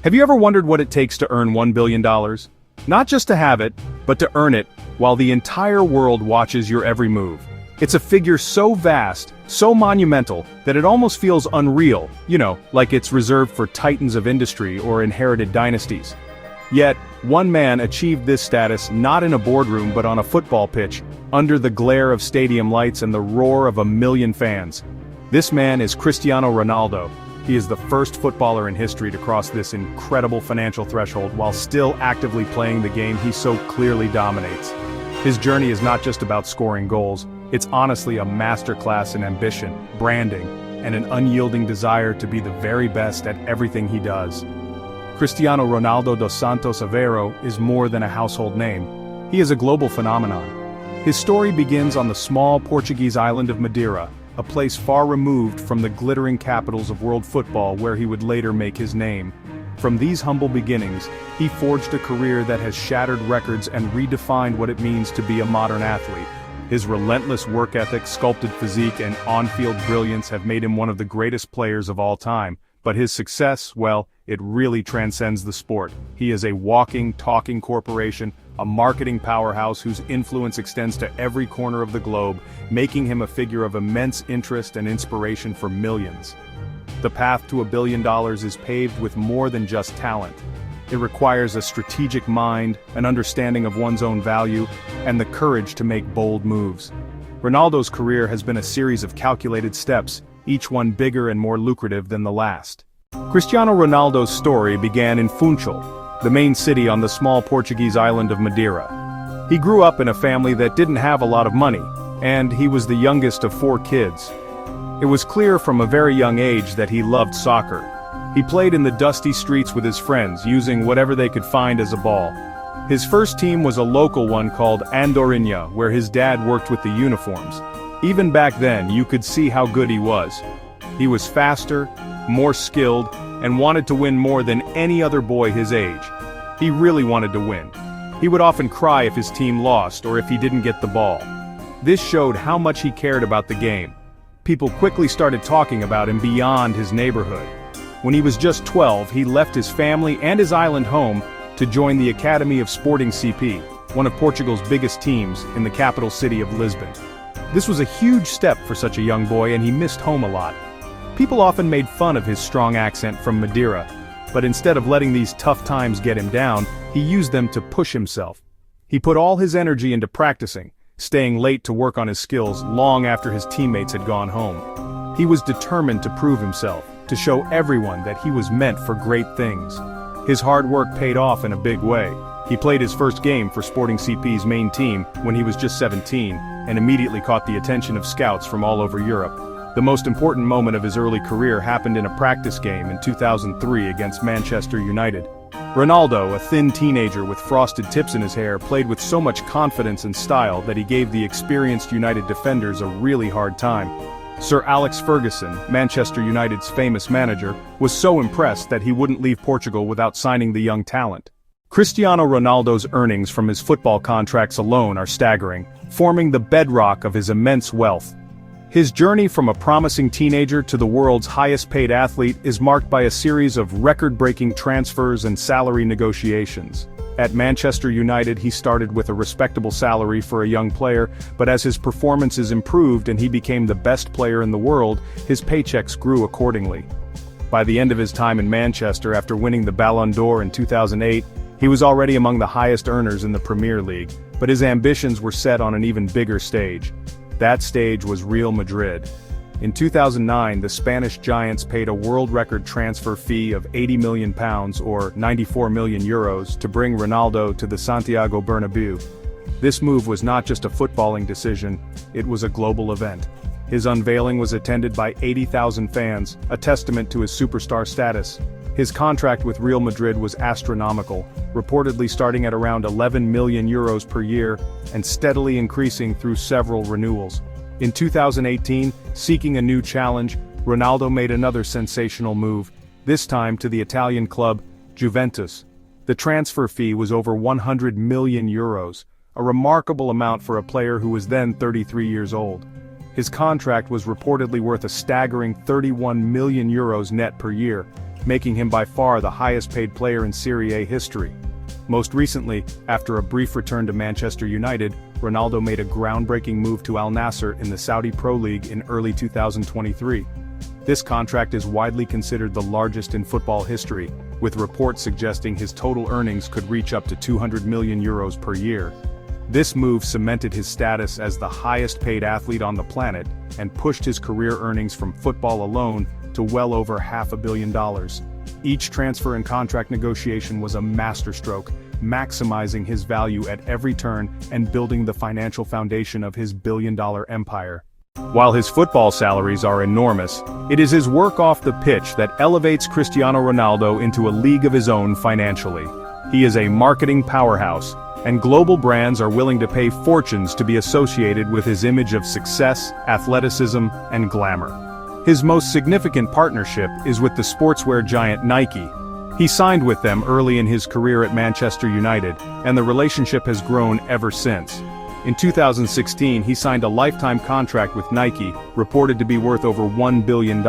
Have you ever wondered what it takes to earn $1 billion? Not just to have it, but to earn it, while the entire world watches your every move. It's a figure so vast, so monumental, that it almost feels unreal, like it's reserved for titans of industry or inherited dynasties. Yet, one man achieved this status not in a boardroom but on a football pitch, under the glare of stadium lights and the roar of 1 million fans. This man is Cristiano Ronaldo. He is the first footballer in history to cross this incredible financial threshold while still actively playing the game he so clearly dominates. His journey is not just about scoring goals, it's honestly a masterclass in ambition, branding, and an unyielding desire to be the very best at everything he does. Cristiano Ronaldo dos Santos Aveiro is more than a household name. He is a global phenomenon. His story begins on the small Portuguese island of Madeira, a place far removed from the glittering capitals of world football where he would later make his name. From these humble beginnings, he forged a career that has shattered records and redefined what it means to be a modern athlete. His relentless work ethic, sculpted physique, and on-field brilliance have made him one of the greatest players of all time. But his success, well, it really transcends the sport. He is a walking, talking corporation, a marketing powerhouse whose influence extends to every corner of the globe, making him a figure of immense interest and inspiration for millions. The path to $1 billion is paved with more than just talent. It requires a strategic mind, an understanding of one's own value, and the courage to make bold moves. Ronaldo's career has been a series of calculated steps, each one bigger and more lucrative than the last. Cristiano Ronaldo's story began in Funchal, the main city on the small Portuguese island of Madeira. He grew up in a family that didn't have a lot of money, and he was the youngest of 4 kids. It was clear from a very young age that he loved soccer. He played in the dusty streets with his friends, using whatever they could find as a ball. His first team was a local one called Endorsements, where his dad worked with the uniforms. Even back then, you could see how good he was. He was faster, more skilled, and wanted to win more than any other boy his age. He really wanted to win. He would often cry if his team lost or if he didn't get the ball. This showed how much he cared about the game. People quickly started talking about him beyond his neighborhood. When he was just 12, he left his family and his island home to join the Academy of Sporting CP, one of Portugal's biggest teams in the capital city of Lisbon. This was a huge step for such a young boy, and he missed home a lot. People often made fun of his strong accent from Madeira, but instead of letting these tough times get him down, he used them to push himself. He put all his energy into practicing, staying late to work on his skills long after his teammates had gone home. He was determined to prove himself, to show everyone that he was meant for great things. His hard work paid off in a big way. He played his first game for Sporting CP's main team when he was just 17, and immediately caught the attention of scouts from all over Europe. The most important moment of his early career happened in a practice game in 2003 against Manchester United. Ronaldo, a thin teenager with frosted tips in his hair, played with so much confidence and style that he gave the experienced United defenders a really hard time. Sir Alex Ferguson, Manchester United's famous manager, was so impressed that he wouldn't leave Portugal without signing the young talent. Cristiano Ronaldo's earnings from his football contracts alone are staggering, forming the bedrock of his immense wealth. His journey from a promising teenager to the world's highest-paid athlete is marked by a series of record-breaking transfers and salary negotiations. At Manchester United, he started with a respectable salary for a young player, but as his performances improved and he became the best player in the world, his paychecks grew accordingly. By the end of his time in Manchester, after winning the Ballon d'Or in 2008, he was already among the highest earners in the Premier League, but his ambitions were set on an even bigger stage. That stage was Real Madrid. In 2009, the Spanish giants paid a world record transfer fee of £80 million or 94 million euros to bring Ronaldo to the Santiago Bernabeu. This move was not just a footballing decision, it was a global event. His unveiling was attended by 80,000 fans, a testament to his superstar status. His contract with Real Madrid was astronomical, reportedly starting at around 11 million euros per year, and steadily increasing through several renewals. In 2018, seeking a new challenge, Ronaldo made another sensational move, this time to the Italian club, Juventus. The transfer fee was over 100 million euros, a remarkable amount for a player who was then 33 years old. His contract was reportedly worth a staggering 31 million euros net per year. making him by far the highest-paid player in Serie A history. Most recently, after a brief return to Manchester United, Ronaldo made a groundbreaking move to Al-Nassr in the Saudi Pro League in early 2023. This contract is widely considered the largest in football history, with reports suggesting his total earnings could reach up to €200 million per year. This move cemented his status as the highest-paid athlete on the planet and pushed his career earnings from football alone to well over $500 million. Each transfer and contract negotiation was a masterstroke, maximizing his value at every turn and building the financial foundation of his billion-dollar empire. While his football salaries are enormous, it is his work off the pitch that elevates Cristiano Ronaldo into a league of his own financially. He is a marketing powerhouse, and global brands are willing to pay fortunes to be associated with his image of success, athleticism, and glamour. His most significant partnership is with the sportswear giant Nike. He signed with them early in his career at Manchester United, and the relationship has grown ever since. In 2016, he signed a lifetime contract with Nike, reported to be worth over $1 billion.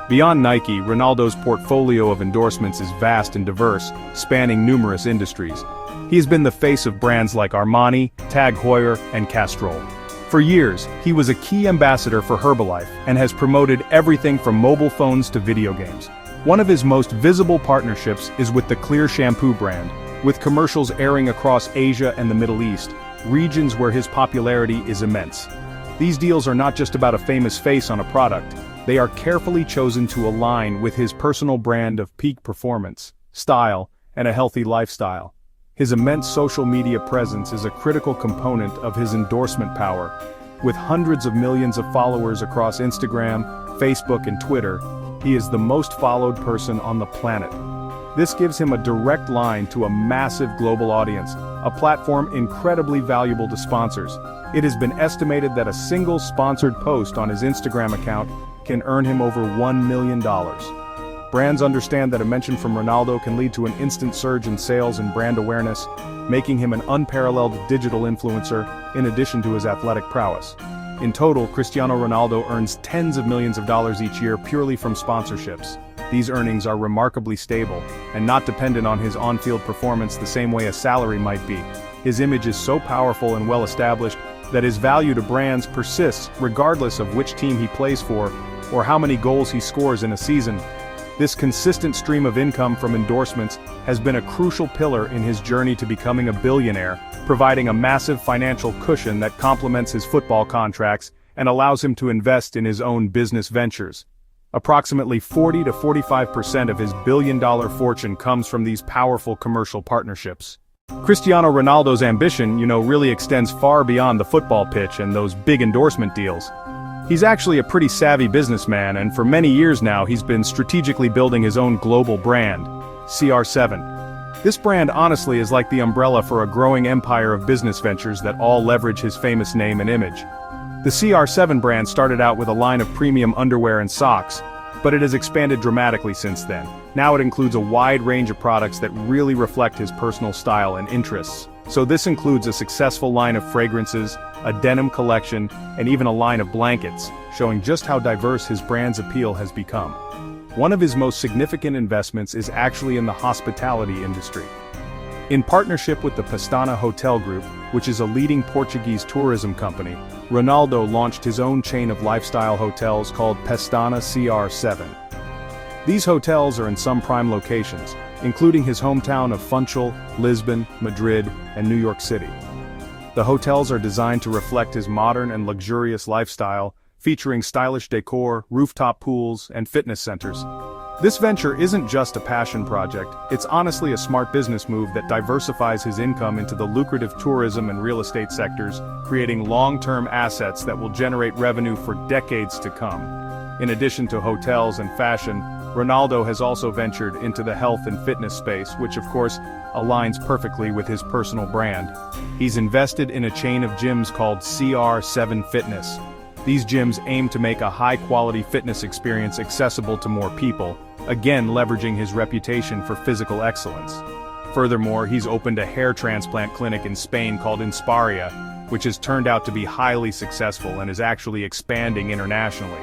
Beyond Nike, Ronaldo's portfolio of endorsements is vast and diverse, spanning numerous industries. He has been the face of brands like Armani, Tag Heuer, and Castrol. For years, he was a key ambassador for Herbalife and has promoted everything from mobile phones to video games. One of his most visible partnerships is with the Clear shampoo brand, with commercials airing across Asia and the Middle East, regions where his popularity is immense. These deals are not just about a famous face on a product, they are carefully chosen to align with his personal brand of peak performance, style, and a healthy lifestyle. His immense social media presence is a critical component of his endorsement power. With hundreds of millions of followers across Instagram, Facebook, and Twitter, he is the most followed person on the planet. This gives him a direct line to a massive global audience, a platform incredibly valuable to sponsors. It has been estimated that a single sponsored post on his Instagram account can earn him over $1 million. Brands understand that a mention from Ronaldo can lead to an instant surge in sales and brand awareness, making him an unparalleled digital influencer, in addition to his athletic prowess. In total, Cristiano Ronaldo earns tens of millions of dollars each year purely from sponsorships. These earnings are remarkably stable, and not dependent on his on-field performance the same way a salary might be. His image is so powerful and well-established that his value to brands persists regardless of which team he plays for, or how many goals he scores in a season. This consistent stream of income from endorsements has been a crucial pillar in his journey to becoming a billionaire, providing a massive financial cushion that complements his football contracts and allows him to invest in his own business ventures. Approximately 40 to 45% of his billion-dollar fortune comes from these powerful commercial partnerships. Cristiano Ronaldo's ambition, really extends far beyond the football pitch and those big endorsement deals. He's actually a pretty savvy businessman, and for many years now he's been strategically building his own global brand, CR7. This brand honestly is like the umbrella for a growing empire of business ventures that all leverage his famous name and image. The CR7 brand started out with a line of premium underwear and socks, but it has expanded dramatically since then. Now it includes a wide range of products that really reflect his personal style and interests. So this includes a successful line of fragrances, a denim collection, and even a line of blankets, showing just how diverse his brand's appeal has become. One of his most significant investments is actually in the hospitality industry. In partnership with the Pestana Hotel Group, which is a leading Portuguese tourism company, Ronaldo launched his own chain of lifestyle hotels called Pestana CR7. These hotels are in some prime locations, including his hometown of Funchal, Lisbon, Madrid, and New York City. The hotels are designed to reflect his modern and luxurious lifestyle, featuring stylish decor, rooftop pools, and fitness centers. This venture isn't just a passion project, it's honestly a smart business move that diversifies his income into the lucrative tourism and real estate sectors, creating long-term assets that will generate revenue for decades to come. In addition to hotels and fashion, Ronaldo has also ventured into the health and fitness space, which of course aligns perfectly with his personal brand. He's invested in a chain of gyms called CR7 Fitness. These gyms aim to make a high-quality fitness experience accessible to more people, again leveraging his reputation for physical excellence. Furthermore, he's opened a hair transplant clinic in Spain called Insparia, which has turned out to be highly successful and is actually expanding internationally.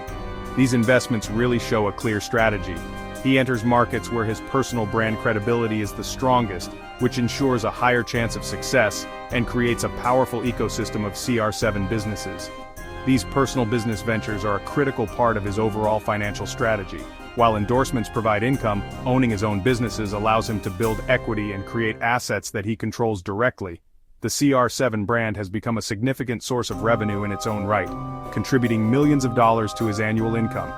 These investments really show a clear strategy. He enters markets where his personal brand credibility is the strongest, which ensures a higher chance of success and creates a powerful ecosystem of CR7 businesses. These personal business ventures are a critical part of his overall financial strategy. While endorsements provide income, owning his own businesses allows him to build equity and create assets that he controls directly. The CR7 brand has become a significant source of revenue in its own right, contributing millions of dollars to his annual income.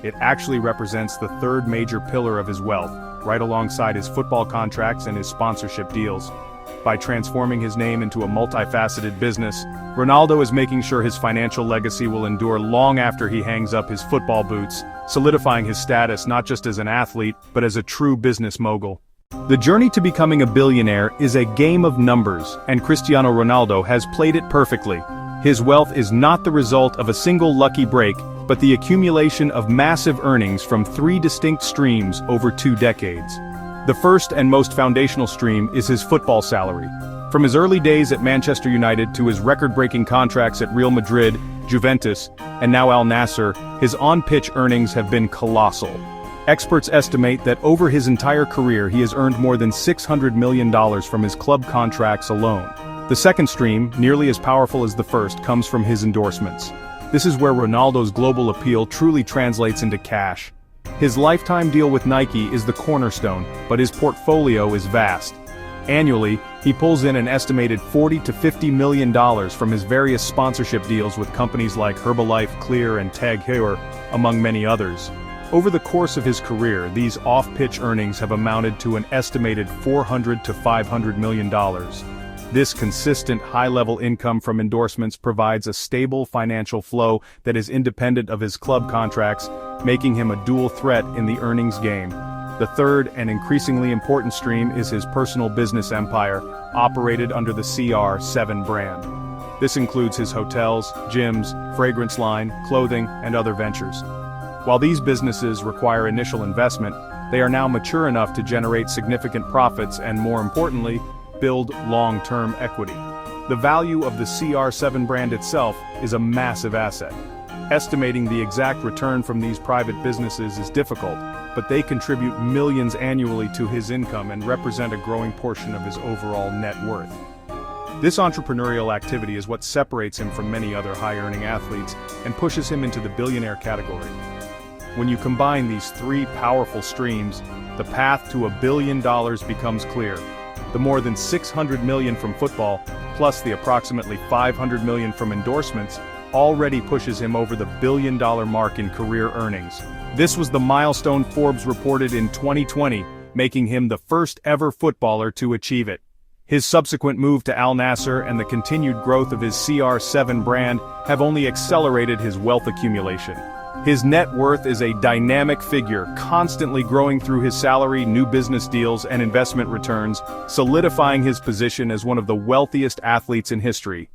It actually represents the third major pillar of his wealth, right alongside his football contracts and his sponsorship deals. By transforming his name into a multifaceted business, Ronaldo is making sure his financial legacy will endure long after he hangs up his football boots, solidifying his status not just as an athlete, but as a true business mogul. The journey to becoming a billionaire is a game of numbers, and Cristiano Ronaldo has played it perfectly. His wealth is not the result of a single lucky break, but the accumulation of massive earnings from 3 distinct streams over 2 decades. The first and most foundational stream is his football salary. From his early days at Manchester United to his record-breaking contracts at Real Madrid, Juventus, and now Al-Nassr, his on-pitch earnings have been colossal. Experts estimate that over his entire career he has earned more than $600 million from his club contracts alone. The second stream, nearly as powerful as the first, comes from his endorsements. This is where Ronaldo's global appeal truly translates into cash. His lifetime deal with Nike is the cornerstone, but his portfolio is vast. Annually, he pulls in an estimated $40 to $50 million from his various sponsorship deals with companies like Herbalife, Clear, and Tag Heuer, among many others. Over the course of his career, these off-pitch earnings have amounted to an estimated $400 to $500 million. This consistent high-level income from endorsements provides a stable financial flow that is independent of his club contracts, making him a dual threat in the earnings game. The third and increasingly important stream is his personal business empire, operated under the CR7 brand. This includes his hotels, gyms, fragrance line, clothing, and other ventures. While these businesses require initial investment, they are now mature enough to generate significant profits and, more importantly, build long-term equity. The value of the CR7 brand itself is a massive asset. Estimating the exact return from these private businesses is difficult, but they contribute millions annually to his income and represent a growing portion of his overall net worth. This entrepreneurial activity is what separates him from many other high-earning athletes and pushes him into the billionaire category. When you combine these 3 powerful streams, the path to $1 billion becomes clear. The more than $600 million from football, plus the approximately $500 million from endorsements, already pushes him over the $1 billion mark in career earnings. This was the milestone Forbes reported in 2020, making him the first ever footballer to achieve it. His subsequent move to Al-Nassr and the continued growth of his CR7 brand have only accelerated his wealth accumulation. His net worth is a dynamic figure, constantly growing through his salary, new business deals, and investment returns, solidifying his position as one of the wealthiest athletes in history.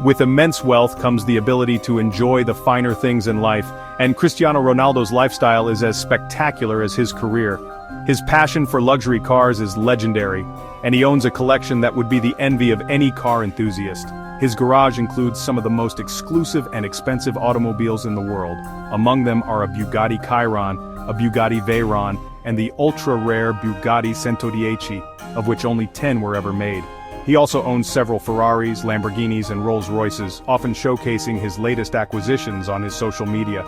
With immense wealth comes the ability to enjoy the finer things in life, and Cristiano Ronaldo's lifestyle is as spectacular as his career. His passion for luxury cars is legendary, and he owns a collection that would be the envy of any car enthusiast. His garage includes some of the most exclusive and expensive automobiles in the world. Among them are a Bugatti Chiron, a Bugatti Veyron, and the ultra-rare Bugatti 110, of which only 10 were ever made. He also owns several Ferraris, Lamborghinis, and Rolls-Royces, often showcasing his latest acquisitions on his social media.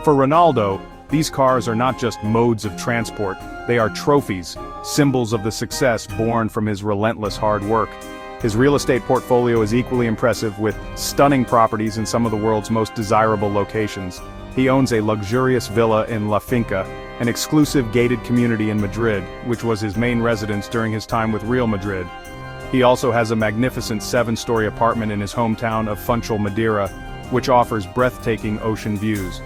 For Ronaldo, these cars are not just modes of transport, they are trophies, symbols of the success born from his relentless hard work. His real estate portfolio is equally impressive, with stunning properties in some of the world's most desirable locations. He owns a luxurious villa in La Finca, an exclusive gated community in Madrid, which was his main residence during his time with Real Madrid. He also has a magnificent 7-story apartment in his hometown of Funchal, Madeira, which offers breathtaking ocean views.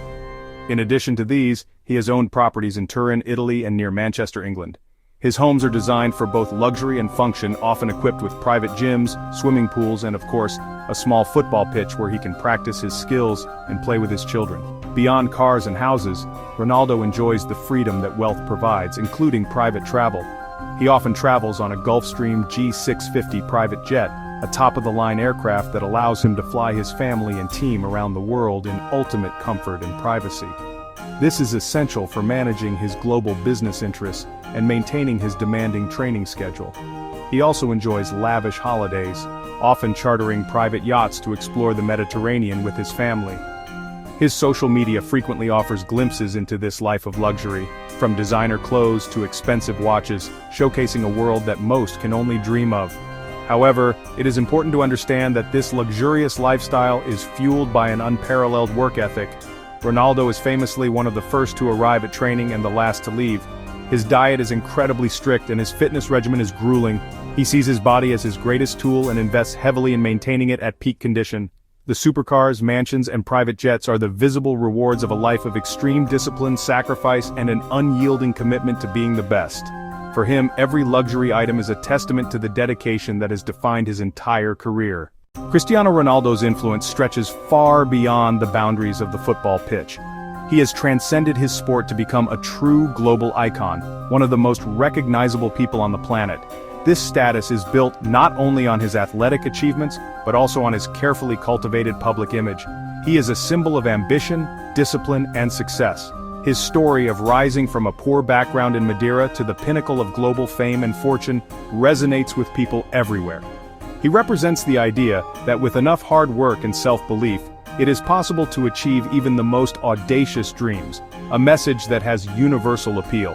In addition to these, he has owned properties in Turin, Italy, and near Manchester, England. His homes are designed for both luxury and function, often equipped with private gyms, swimming pools, and of course, a small football pitch where he can practice his skills and play with his children. Beyond cars and houses, Ronaldo enjoys the freedom that wealth provides, including private travel. He often travels on a Gulfstream G650 private jet, a top-of-the-line aircraft that allows him to fly his family and team around the world in ultimate comfort and privacy. This is essential for managing his global business interests and maintaining his demanding training schedule. He also enjoys lavish holidays, often chartering private yachts to explore the Mediterranean with his family. His social media frequently offers glimpses into this life of luxury, from designer clothes to expensive watches, showcasing a world that most can only dream of. However, it is important to understand that this luxurious lifestyle is fueled by an unparalleled work ethic. Ronaldo is famously one of the first to arrive at training and the last to leave. His diet is incredibly strict and his fitness regimen is grueling. He sees his body as his greatest tool and invests heavily in maintaining it at peak condition. The supercars, mansions, and private jets are the visible rewards of a life of extreme discipline, sacrifice, and an unyielding commitment to being the best. For him, every luxury item is a testament to the dedication that has defined his entire career. Cristiano Ronaldo's influence stretches far beyond the boundaries of the football pitch. He has transcended his sport to become a true global icon, one of the most recognizable people on the planet. This status is built not only on his athletic achievements, but also on his carefully cultivated public image. He is a symbol of ambition, discipline, and success. His story of rising from a poor background in Madeira to the pinnacle of global fame and fortune resonates with people everywhere. He represents the idea that with enough hard work and self-belief, it is possible to achieve even the most audacious dreams, a message that has universal appeal.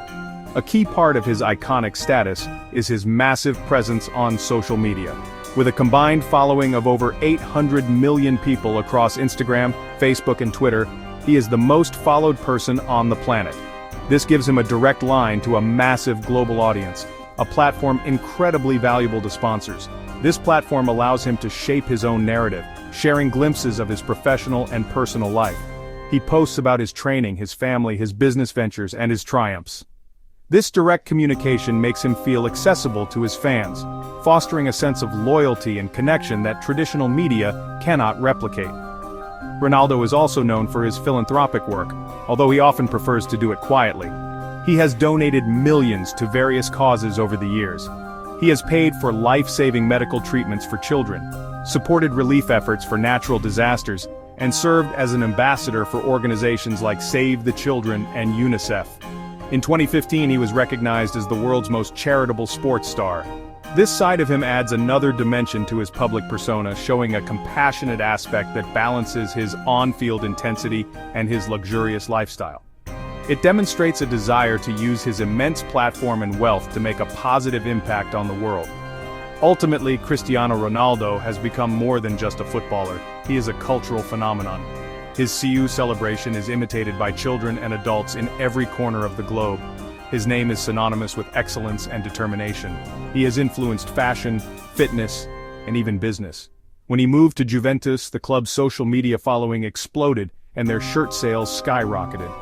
A key part of his iconic status is his massive presence on social media. With a combined following of over 800 million people across Instagram, Facebook, and Twitter, he is the most followed person on the planet. This gives him a direct line to a massive global audience, a platform incredibly valuable to sponsors. This platform allows him to shape his own narrative, sharing glimpses of his professional and personal life. He posts about his training, his family, his business ventures, and his triumphs. This direct communication makes him feel accessible to his fans, fostering a sense of loyalty and connection that traditional media cannot replicate. Ronaldo is also known for his philanthropic work, although he often prefers to do it quietly. He has donated millions to various causes over the years. He has paid for life-saving medical treatments for children, supported relief efforts for natural disasters, and served as an ambassador for organizations like Save the Children and UNICEF. In 2015, he was recognized as the world's most charitable sports star. This side of him adds another dimension to his public persona, showing a compassionate aspect that balances his on-field intensity and his luxurious lifestyle. It demonstrates a desire to use his immense platform and wealth to make a positive impact on the world. Ultimately, Cristiano Ronaldo has become more than just a footballer. He is a cultural phenomenon. His CU celebration is imitated by children and adults in every corner of the globe. His name is synonymous with excellence and determination. He has influenced fashion, fitness, and even business. When he moved to Juventus, the club's social media following exploded and their shirt sales skyrocketed.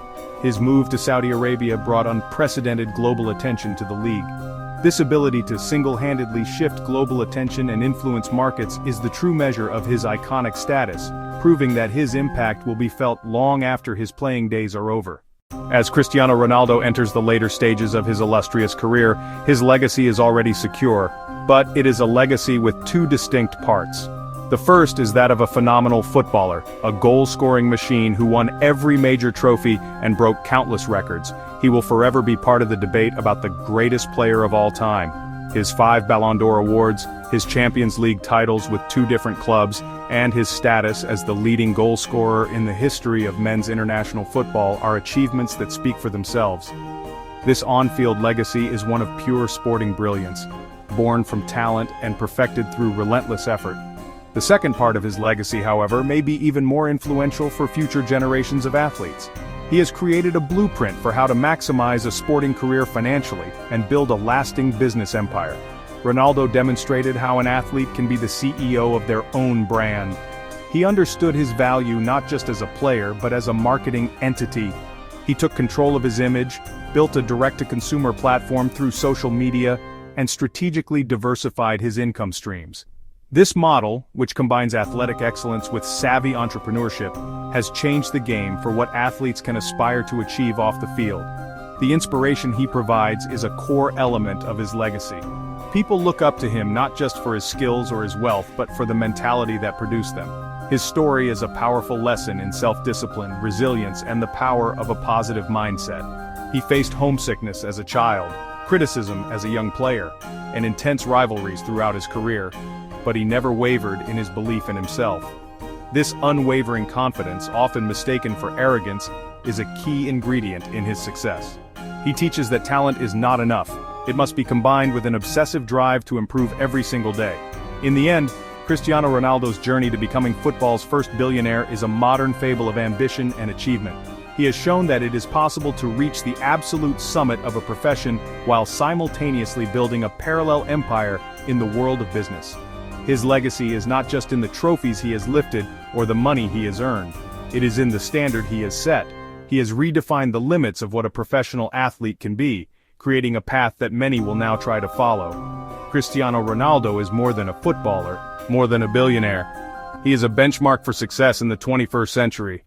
His move to Saudi Arabia brought unprecedented global attention to the league. This ability to single-handedly shift global attention and influence markets is the true measure of his iconic status, proving that his impact will be felt long after his playing days are over. As Cristiano Ronaldo enters the later stages of his illustrious career, his legacy is already secure, but it is a legacy with two distinct parts. The first is that of a phenomenal footballer, a goal-scoring machine who won every major trophy and broke countless records. He will forever be part of the debate about the greatest player of all time. His 5 Ballon d'Or awards, his Champions League titles with 2 different clubs, and his status as the leading goal scorer in the history of men's international football are achievements that speak for themselves. This on-field legacy is one of pure sporting brilliance, born from talent and perfected through relentless effort. The second part of his legacy, however, may be even more influential for future generations of athletes. He has created a blueprint for how to maximize a sporting career financially and build a lasting business empire. Ronaldo demonstrated how an athlete can be the CEO of their own brand. He understood his value not just as a player but as a marketing entity. He took control of his image, built a direct-to-consumer platform through social media, and strategically diversified his income streams. This model, which combines athletic excellence with savvy entrepreneurship, has changed the game for what athletes can aspire to achieve off the field. The inspiration he provides is a core element of his legacy. People look up to him not just for his skills or his wealth but for the mentality that produced them. His story is a powerful lesson in self-discipline, resilience, and the power of a positive mindset. He faced homesickness as a child, criticism as a young player, and intense rivalries throughout his career, but he never wavered in his belief in himself. This unwavering confidence, often mistaken for arrogance, is a key ingredient in his success. He teaches that talent is not enough. It must be combined with an obsessive drive to improve every single day. In the end, Cristiano Ronaldo's journey to becoming football's first billionaire is a modern fable of ambition and achievement. He has shown that it is possible to reach the absolute summit of a profession while simultaneously building a parallel empire in the world of business. His legacy is not just in the trophies he has lifted or the money he has earned. It is in the standard he has set. He has redefined the limits of what a professional athlete can be, creating a path that many will now try to follow. Cristiano Ronaldo is more than a footballer, more than a billionaire. He is a benchmark for success in the 21st century.